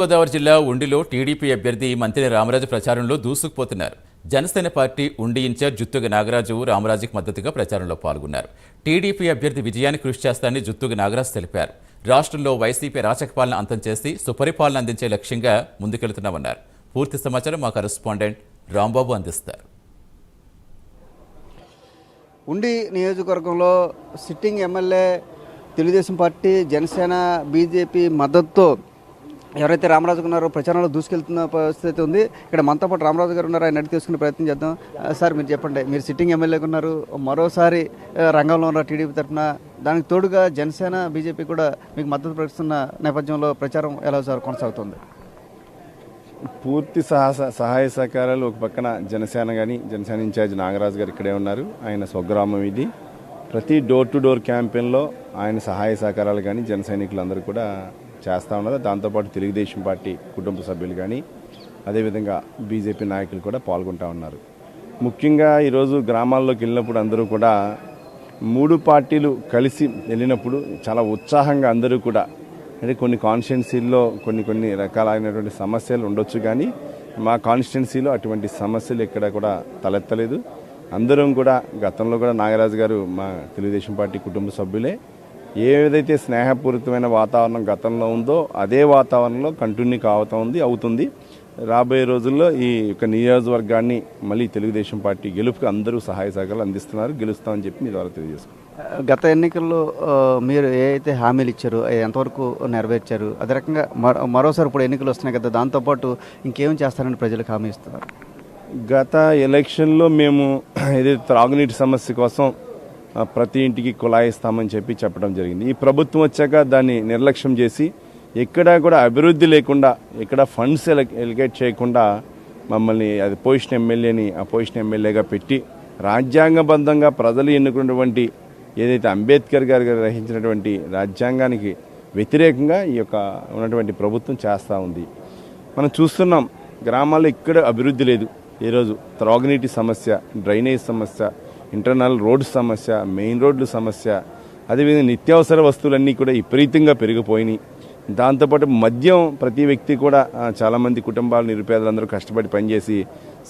గోదావరి జిల్లా ఉండిలో టీడీపీ అభ్యర్థి మంత్రి రామరాజు ప్రచారంలో దూసుకుపోతున్నారు. జనసేన పార్టీ ఉండి ఇన్ఛార్జ్ జుత్తుగ నాగరాజు రామరాజుకి మద్దతుగా ప్రచారంలో పాల్గొన్నారు. టీడీపీ అభ్యర్థి విజయానికి కృషి చేస్తానని జుత్తుగ నాగరాజు తెలిపారు. రాష్ట్రంలో వైసీపీ రాచక పాలన అంతం చేసి సుపరిపాలన అందించే లక్ష్యంగా ముందుకెళ్తున్నామన్నారు. పూర్తి సమాచారం మా కరెస్పాండెంట్ రాంబాబు అందిస్తారు. ఉండి నియోజకవర్గంలో sitting MLA Telugu Desam party, Janasena, BJP మద్దతుతో ఎవరైతే రామరాజు ఉన్నారో ప్రచారంలో దూసుకెళ్తున్న పరిస్థితి ఉంది. ఇక్కడ మనతో పాటు రామరాజు గారు ఉన్నారు. ఆయన అడిగి తీసుకునే ప్రయత్నం చేద్దాం. సార్, మీరు చెప్పండి, మీరు సిట్టింగ్ ఎమ్మెల్యేగా ఉన్నారు, మరోసారి రంగంలో ఉన్నారు టీడీపీ తరఫున. దానికి తోడుగా జనసేన, బీజేపీ కూడా మీకు మద్దతు ప్రకటిస్తున్న నేపథ్యంలో ప్రచారం ఎలా సార్ కొనసాగుతుంది? పూర్తి సహాయ సహకారాలు ఒక పక్కన జనసేన కానీ, జనసేన ఇన్ఛార్జ్ నాగరాజు గారు ఇక్కడే ఉన్నారు. ఆయన స్వగ్రామం ఇది. ప్రతి డోర్ టు డోర్ క్యాంపెయిన్లో ఆయన సహాయ సహకారాలు కానీ జన సైనికులందరూ కూడా చేస్తూ ఉన్నారు. దాంతోపాటు తెలుగుదేశం పార్టీ కుటుంబ సభ్యులు కానీ, అదేవిధంగా బీజేపీ నాయకులు కూడా పాల్గొంటూ ఉన్నారు. ముఖ్యంగా ఈరోజు గ్రామాల్లోకి వెళ్ళినప్పుడు అందరూ కూడా మూడు పార్టీలు కలిసి వెళ్ళినప్పుడు చాలా ఉత్సాహంగా అందరూ కూడా, అంటే కొన్ని కాన్స్టిట్యున్సీల్లో కొన్ని రకాలైనటువంటి సమస్యలు ఉండొచ్చు, కానీ మా కాన్స్టిట్యున్సీలో అటువంటి సమస్యలు ఎక్కడ కూడా తలెత్తలేదు. అందరం కూడా గతంలో కూడా నాగరాజు గారు మా తెలుగుదేశం పార్టీ కుటుంబ సభ్యులే. ఏదైతే స్నేహపూరితమైన వాతావరణం గతంలో ఉందో అదే వాతావరణంలో కంటిన్యూ అవుతుంది. రాబోయే రోజుల్లో ఈ యొక్క నియోజకవర్గాన్ని మళ్ళీ తెలుగుదేశం పార్టీ గెలుపుకి అందరూ సహాయ సహకారాలు అందిస్తున్నారు. గెలుస్తామని చెప్పి మీ ద్వారా తెలియజేసుకుంటాం. గత ఎన్నికల్లో మీరు ఏ అయితే హామీలు ఇచ్చారో ఎంతవరకు నెరవేర్చారు? అదే రకంగా మరోసారి ఇప్పుడు ఎన్నికలు వస్తున్నాయి కదా, దాంతోపాటు ఇంకేం చేస్తారని ప్రజలకు హామీ ఇస్తున్నారు? గత ఎలక్షన్లో మేము ఏదైతే త్రాగునీటి సమస్య కోసం ప్రతి ఇంటికి కుళాయి ఇస్తామని చెప్పడం జరిగింది. ఈ ప్రభుత్వం వచ్చాక దాన్ని నిర్లక్ష్యం చేసి ఎక్కడా కూడా అభివృద్ధి లేకుండా, ఎక్కడ ఫండ్స్ ఎలికేట్ చేయకుండా మమ్మల్ని అది పొజిషన్ ఎమ్మెల్యేని అపోజిషన్ ఎమ్మెల్యేగా పెట్టి రాజ్యాంగబద్ధంగా ప్రజలు ఎన్నుకున్నటువంటి ఏదైతే అంబేద్కర్ గారు గ్రహించినటువంటి రాజ్యాంగానికి వ్యతిరేకంగా ఈ యొక్క ఉన్నటువంటి ప్రభుత్వం చేస్తూ ఉంది. మనం చూస్తున్నాం, గ్రామాల్లో ఇక్కడ అభివృద్ధి లేదు. ఈరోజు త్రాగునీటి సమస్య, డ్రైనేజ్ సమస్య, ఇంటర్నల్ రోడ్డు సమస్య, మెయిన్ రోడ్లు సమస్య, అదేవిధంగా నిత్యావసర వస్తువులన్నీ కూడా విపరీతంగా పెరిగిపోయినాయి. దాంతోపాటు మద్యం ప్రతి వ్యక్తి కూడా చాలామంది కుటుంబాలు, నిరుపేదలందరూ కష్టపడి పనిచేసి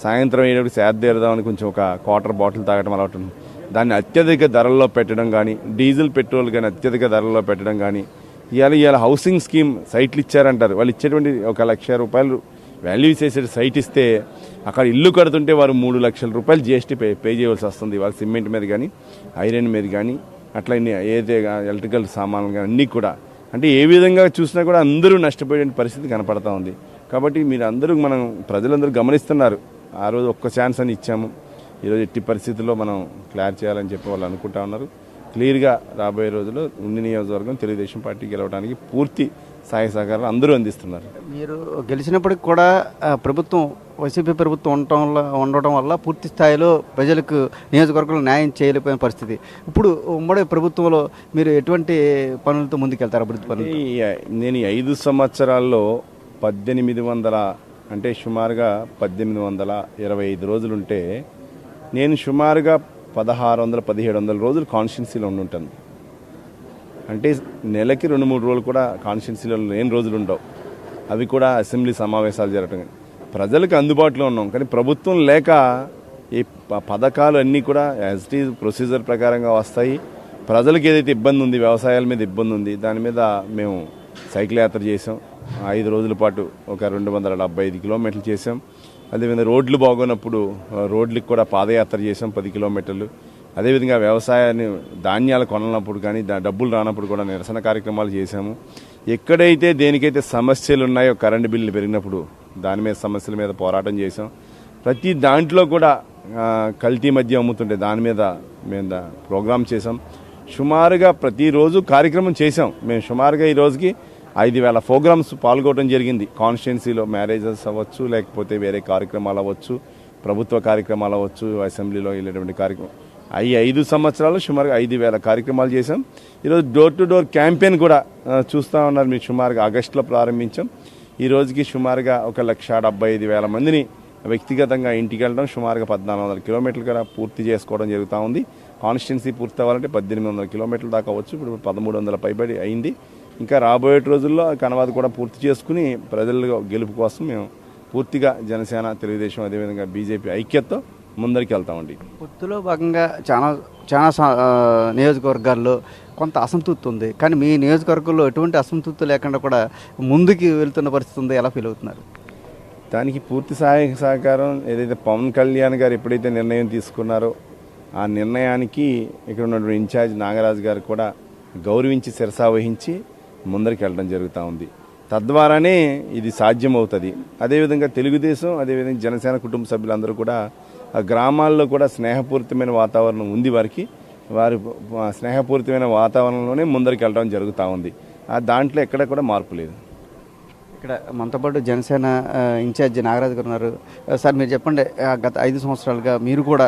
సాయంత్రం అయ్యేటప్పుడు సేద్దేరదామని కొంచెం ఒక క్వార్టర్ బాటిల్ తాగడం అలవాటు ఉంది. దాన్ని అత్యధిక ధరల్లో పెట్టడం కానీ, డీజిల్ పెట్రోల్ కానీ అత్యధిక ధరల్లో పెట్టడం కానీ, ఇవాళ హౌసింగ్ స్కీమ్ సైట్లు ఇచ్చారంటారు. వాళ్ళు ఇచ్చేటువంటి 1,00,000 రూపాయలు వాల్యూ చేసే సైట్ ఇస్తే అక్కడ ఇల్లు కడుతుంటే వారు 3 లక్షల రూపాయలు జీఎస్టీ పే చేయవలసి వస్తుంది. వాళ్ళు సిమెంట్ మీద కానీ, ఐరన్ మీద కానీ, అట్లా ఏదైతే ఎలక్ట్రికల్ సామాన్లు కానీ అన్నీ కూడా, అంటే ఏ విధంగా చూసినా కూడా అందరూ నష్టపోయే పరిస్థితి కనపడతా ఉంది. కాబట్టి మీరు అందరూ, ప్రజలందరూ గమనిస్తున్నారు. ఆ రోజు ఒక్క ఛాన్స్ అని ఇచ్చాము, ఈరోజు ఎట్టి పరిస్థితుల్లో మనం క్లియర్ చేయాలని చెప్పి వాళ్ళు అనుకుంటా ఉన్నారు. క్లియర్గా రాబోయే రోజుల్లో ఉండి నియోజకవర్గం తెలుగుదేశం పార్టీ గెలవడానికి పూర్తి సహాయ సహకారాలు అందరూ అందిస్తున్నారు. మీరు గెలిచినప్పటికి కూడా ప్రభుత్వం, వైసీపీ ప్రభుత్వం ఉండటం వల్ల పూర్తి స్థాయిలో ప్రజలకు నియోజకవర్గంలో న్యాయం చేయలేకపోయిన పరిస్థితి. ఇప్పుడు ఉమ్మడి ప్రభుత్వంలో మీరు ఎటువంటి పనులతో ముందుకెళ్తారు? అభివృద్ధి పనులు నేను 5 సంవత్సరాల్లో 1800, అంటే సుమారుగా 1825 రోజులుంటే నేను సుమారుగా 1600-1700 రోజులు కాన్స్టిట్యున్సీలో ఉండుంటాను. అంటే నెలకి 2-3 రోజులు కూడా కాన్స్టిట్యున్సీలో లేని రోజులు ఉండవు. అవి కూడా అసెంబ్లీ సమావేశాలు జరగటం. ప్రజలకు అందుబాటులో ఉన్నాం, కానీ ప్రభుత్వం లేక ఈ పథకాలు అన్నీ కూడా యాజ్ ఇట్ ఈజ్ ప్రొసీజర్ ప్రకారంగా వస్తాయి. ప్రజలకు ఏదైతే ఇబ్బంది ఉంది, వ్యవసాయాల మీద ఇబ్బంది ఉంది, దాని మీద మేము సైకిల్ యాత్ర చేసాం. 5 రోజుల పాటు ఒక 275 కిలోమీటర్లు చేసాం. అదేవిధంగా రోడ్లు బాగోనప్పుడు రోడ్లకు కూడా పాదయాత్ర చేసాం 10 కిలోమీటర్లు. అదేవిధంగా వ్యవసాయాన్ని, ధాన్యాలు కొననప్పుడు కానీ, డబ్బులు రానప్పుడు కూడా నిరసన కార్యక్రమాలు చేశాము. ఎక్కడైతే దేనికైతే సమస్యలు ఉన్నాయో, కరెంటు బిల్లులు పెరిగినప్పుడు దాని మీద సమస్యల మీద పోరాటం చేసాం. ప్రతి దాంట్లో కూడా కల్తీ మద్యం అమ్ముతుంటే దాని మీద మేము ప్రోగ్రామ్ చేసాం. సుమారుగా ప్రతిరోజు కార్యక్రమం చేసాం. మేము సుమారుగా ఈ రోజుకి 5,000 ప్రోగ్రామ్స్ పాల్గొనడం జరిగింది. కాన్స్టిట్యున్సీలో మ్యారేజెస్ అవ్వచ్చు, లేకపోతే వేరే కార్యక్రమాలు అవ్వచ్చు, ప్రభుత్వ కార్యక్రమాలు అవ్వచ్చు, అసెంబ్లీలో వెళ్ళేటువంటి కార్యక్రమం. 5 సంవత్సరాలు సుమారుగా 5,000 కార్యక్రమాలు చేశాం. ఈరోజు డోర్ టు డోర్ క్యాంపెయిన్ కూడా చూస్తూ ఉన్నారు. మీరు సుమారుగా ఆగస్టులో ప్రారంభించాం. ఈ రోజుకి సుమారుగా 1,75,000 మందిని వ్యక్తిగతంగా ఇంటికి వెళ్ళడం, సుమారుగా 1,400 కిలోమీటర్లు కూడా పూర్తి చేసుకోవడం జరుగుతూ ఉంది. కాన్స్టిట్యున్సీ పూర్తి అవ్వాలంటే 1,800 కిలోమీటర్ల దాకా అవ్వచ్చు. ఇప్పుడు 1,300 పైబడి అయింది. ఇంకా రాబోయే రోజుల్లో కనవాదు కూడా పూర్తి చేసుకుని ప్రజల గెలుపు కోసం మేము పూర్తిగా జనసేన, తెలుగుదేశం, అదేవిధంగా బీజేపీ ఐక్యతతో ముందరికి వెళ్తామండి. పొత్తులో భాగంగా చాలా నియోజకవర్గాల్లో కొంత అసంతృప్తి ఉంది, కానీ మీ నియోజకవర్గంలో ఎటువంటి అసంతృప్తి లేకుండా కూడా ముందుకు వెళ్తున్న పరిస్థితి ఉంది. ఎలా ఫీల్ అవుతున్నారు? దానికి పూర్తి సహాయ సహకారం ఏదైతే పవన్ కళ్యాణ్ గారు ఎప్పుడైతే నిర్ణయం తీసుకున్నారో ఆ నిర్ణయానికి ఇక్కడ ఉన్నటువంటి ఇన్ఛార్జ్ నాగరాజు గారు కూడా గౌరవించి శిరసావహించి ముందరికి వెళ్ళడం జరుగుతూ ఉంది. తద్వారానే ఇది సాధ్యమవుతుంది. అదేవిధంగా తెలుగుదేశం, అదేవిధంగా జనసేన కుటుంబ సభ్యులందరూ కూడా ఆ గ్రామాల్లో కూడా స్నేహపూరితమైన వాతావరణం ఉంది. వారి స్నేహపూరితమైన వాతావరణంలోనే ముందరికి వెళ్ళడం జరుగుతూ ఉంది. దాంట్లో ఎక్కడ కూడా మార్పు లేదు. ఇక్కడ మనతో పాటు జనసేన ఇన్ఛార్జ్ నాగరాజు గారు ఉన్నారు. సార్, మీరు చెప్పండి, గత 5 సంవత్సరాలుగా మీరు కూడా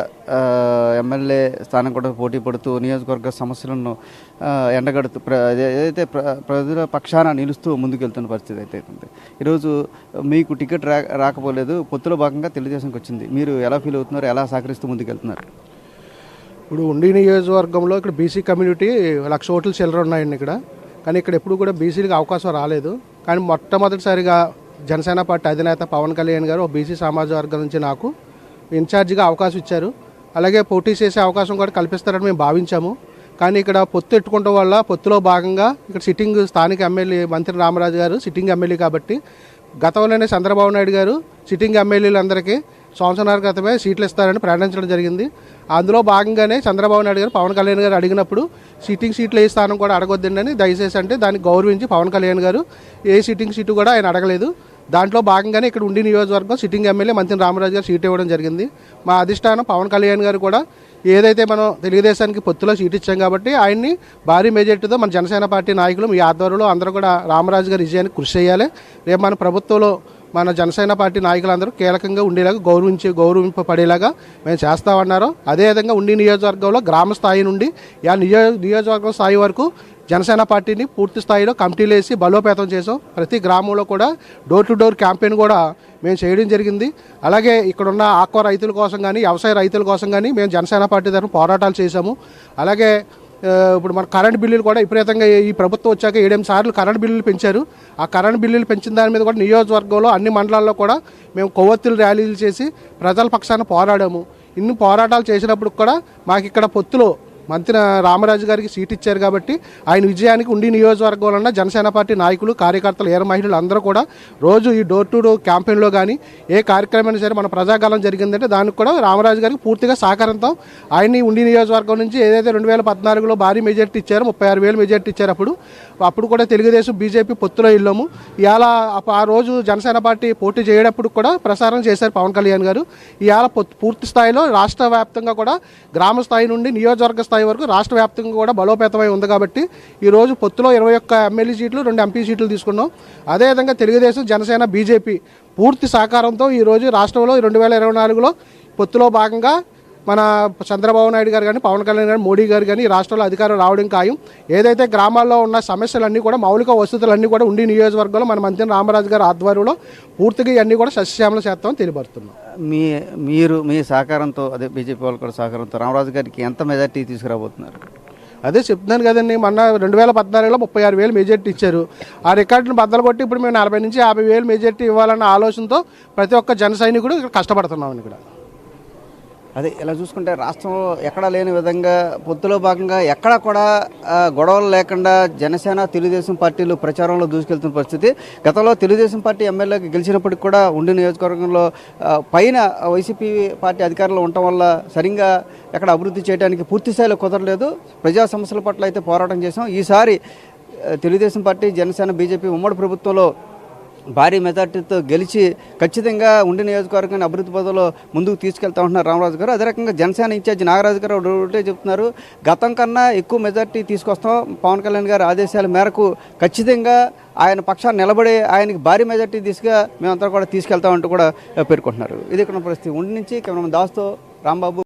ఎమ్మెల్యే స్థానం కూడా పోటీ పడుతూ నియోజకవర్గ సమస్యలను ఎండగడుతూ ఏదైతే ప్రజల పక్షాన నిలుస్తూ ముందుకెళ్తున్న పరిస్థితి అయితే ఉంది. ఈరోజు మీకు టికెట్ రాకపోలేదు, పొత్తులో భాగంగా తెలుగుదేశంకి వచ్చింది. మీరు ఎలా ఫీల్ అవుతున్నారు? ఎలా సహకరిస్తూ ముందుకెళ్తున్నారు? ఇప్పుడు ఉండి నియోజకవర్గంలో ఇక్కడ బీసీ కమ్యూనిటీ 1,00,000 ఓట్లు చిల్లర ఉన్నాయండి ఇక్కడ. కానీ ఇక్కడ ఎప్పుడు కూడా బీసీలకు అవకాశం రాలేదు. కానీ మొట్టమొదటిసారిగా జనసేన పార్టీ అధినేత పవన్ కళ్యాణ్ గారు బీసీ సామాజిక వర్గం నుంచి నాకు ఇన్ఛార్జిగా అవకాశం ఇచ్చారు. అలాగే పోటీ చేసే అవకాశం కూడా కల్పిస్తారని మేము భావించాము. కానీ ఇక్కడ పొత్తు ఎట్టుకోవడం వల్ల పొత్తులో భాగంగా ఇక్కడ సిట్టింగ్ స్థానిక ఎమ్మెల్యే మంత్రి రామరాజు గారు సిట్టింగ్ ఎమ్మెల్యే కాబట్టి గతంలోనే చంద్రబాబు నాయుడు గారు సిట్టింగ్ ఎమ్మెల్యేలందరికీ సంవత్సరాల క్రితమే సీట్లు ఇస్తారని ప్రకటించడం జరిగింది. అందులో భాగంగానే చంద్రబాబు నాయుడు గారు పవన్ కళ్యాణ్ గారు అడిగినప్పుడు సిట్టింగ్ సీట్లు ఏ స్థానం కూడా అడగొద్దండి అని దయచేసి అంటే దాన్ని గౌరవించి పవన్ కళ్యాణ్ గారు ఏ సిట్టింగ్ సీటు కూడా ఆయన అడగలేదు. దాంట్లో భాగంగానే ఇక్కడ ఉండి నియోజకవర్గం సిట్టింగ్ ఎమ్మెల్యే మంత్రి రామరాజు గారు సీట్ ఇవ్వడం జరిగింది. మా అధిష్టానం పవన్ కళ్యాణ్ గారు కూడా ఏదైతే మనం తెలుగుదేశానికి పొత్తులో సీట్ ఇచ్చాం కాబట్టి ఆయన్ని భారీ మెజార్టీతో మన జనసేన పార్టీ నాయకులు మీ ఆధ్వర్యంలో అందరూ కూడా రామరాజు గారి విజయానికి కృషి చేయాలి. రేపు మన ప్రభుత్వంలో మన జనసేన పార్టీ నాయకులందరూ కీలకంగా ఉండేలాగా గౌరవింపబడేలాగా మేము చేస్తామన్నారు. అదేవిధంగా ఉండి నియోజకవర్గంలో గ్రామ స్థాయి నుండి నియోజకవర్గం స్థాయి వరకు జనసేన పార్టీని పూర్తి స్థాయిలో కమిటీలు వేసి బలోపేతం చేసాం. ప్రతి గ్రామంలో కూడా డోర్ టు డోర్ క్యాంపెయిన్ కూడా మేము చేయడం జరిగింది. అలాగే ఇక్కడున్న ఆక్వా రైతుల కోసం కానీ వ్యవసాయ రైతుల కోసం కానీ మేము జనసేన పార్టీ తరఫున పోరాటాలు చేశాము. అలాగే ఇప్పుడు మన కరెంట్ బిల్లులు కూడా విపరీతంగా ఈ ప్రభుత్వం వచ్చాక 7 సార్లు కరెంట్ బిల్లులు పెంచారు. ఆ కరెంట్ బిల్లులు పెంచిన దాని మీద కూడా నియోజకవర్గంలో అన్ని మండలాల్లో కూడా మేము కొవ్వొత్తులు ర్యాలీలు చేసి ప్రజల పక్షాన పోరాడాము. ఇన్ని పోరాటాలు చేసినప్పుడు కూడా మాకు ఇక్కడ పొత్తులో మంత్రి రామరాజు గారికి సీట్ ఇచ్చారు కాబట్టి ఆయన విజయానికి ఉండి నియోజకవర్గంలో ఉన్న జనసేన పార్టీ నాయకులు, కార్యకర్తలు, ఏర మహిళలు అందరూ కూడా రోజు ఈ డోర్ టు డోర్ క్యాంపెయిన్లో కానీ ఏ కార్యక్రమం సరే మన ప్రజాకాలం జరిగిందంటే దానికి కూడా రామరాజు గారికి పూర్తిగా సహకారంతో ఆయన్ని ఉండి నియోజకవర్గం నుంచి ఏదైతే 2014లో భారీ మెజార్టీ ఇచ్చారో 36,000 మెజార్టీ ఇచ్చారు. అప్పుడు కూడా తెలుగుదేశం బీజేపీ పొత్తులో వెళ్ళాము. ఇవాళ ఆ రోజు జనసేన పార్టీ పోటీ చేయడప్పుడు కూడా ప్రసారం చేశారు పవన్ కళ్యాణ్ గారు. ఇవాళ పూర్తి స్థాయిలో రాష్ట్ర వ్యాప్తంగా కూడా గ్రామ స్థాయి నుండి నియోజకవర్గ స్థాయి వరకు రాష్ట్ర వ్యాప్తంగా కూడా బలోపేతమై ఉంది కాబట్టి ఈరోజు పొత్తులో 21 ఎమ్మెల్యే సీట్లు, 2 ఎంపీ సీట్లు తీసుకున్నాం. అదేవిధంగా తెలుగుదేశం, జనసేన, బీజేపీ పూర్తి సహకారంతో ఈరోజు రాష్ట్రంలో 2024లో పొత్తులో భాగంగా మన చంద్రబాబు నాయుడు గారు కానీ, పవన్ కళ్యాణ్ గారు, మోడీ గారు కానీ రాష్ట్రంలో అధికారం రావడం ఖాయం. ఏదైతే గ్రామాల్లో ఉన్న సమస్యలన్నీ కూడా మౌలిక వసతులన్నీ కూడా ఉండి నియోజకవర్గంలో మన మంత్రి రామరాజు గారి ఆధ్వర్యంలో పూర్తిగా ఇవన్నీ కూడా సస్యశ్యామల చేస్తామని తెలియపరుస్తున్నాం. మీ సహకారంతో, అదే బీజేపీ వాళ్ళు కూడా సహకారంతో రామరాజు గారికి ఎంత మెజార్టీ తీసుకురాబోతున్నారు? అదే చెప్తున్నాను కదండి, మొన్న 2014లో 36,000 మెజార్టీ ఇచ్చారు. ఆ రికార్డును బద్దలు కొట్టి ఇప్పుడు మేము 40,000 నుంచి 50,000 మెజార్టీ ఇవ్వాలన్న ఆలోచనతో ప్రతి ఒక్క జన సైనికుడు ఇక్కడ కష్టపడుతున్నాం. ఇక్కడ అదే ఇలా చూసుకుంటే రాష్ట్రంలో ఎక్కడా లేని విధంగా పొత్తులో భాగంగా ఎక్కడా కూడా గొడవలు లేకుండా జనసేన, తెలుగుదేశం పార్టీలు ప్రచారంలో దూసుకెళ్తున్న పరిస్థితి. గతంలో తెలుగుదేశం పార్టీ ఎమ్మెల్యేకి గెలిచినప్పటికి కూడా ఉండి నియోజకవర్గంలో పైన వైసీపీ పార్టీ అధికారంలో ఉండటం వల్ల సరిగ్గా ఎక్కడ అభివృద్ధి చేయడానికి పూర్తి స్థాయిలో కుదరలేదు. ప్రజా సమస్యల పట్ల అయితే పోరాటం చేసాం. ఈసారి తెలుగుదేశం పార్టీ, జనసేన, బీజేపీ ఉమ్మడి ప్రభుత్వంలో భారీ మెజార్టీతో గెలిచి ఖచ్చితంగా ఉండి నియోజకవర్గాన్ని అభివృద్ధి పదంలో ముందుకు తీసుకెళ్తా ఉంటున్నారు రామరాజు గారు. అదే రకంగా జనసేన ఇన్ఛార్జ్ నాగరాజు గారు ఒకటే చెప్తున్నారు, గతం కన్నా ఎక్కువ మెజార్టీ తీసుకొస్తాం, పవన్ కళ్యాణ్ గారి ఆదేశాల మేరకు ఖచ్చితంగా ఆయన పక్షాన్ని నిలబడి ఆయనకి భారీ మెజార్టీ దిశగా మేమంతా కూడా తీసుకెళ్తామంటూ కూడా పేర్కొంటున్నారు. ఇది ఇక్కడ పరిస్థితి. ఉండి నుంచి కెమెరామెన్ దాస్తో రాంబాబు.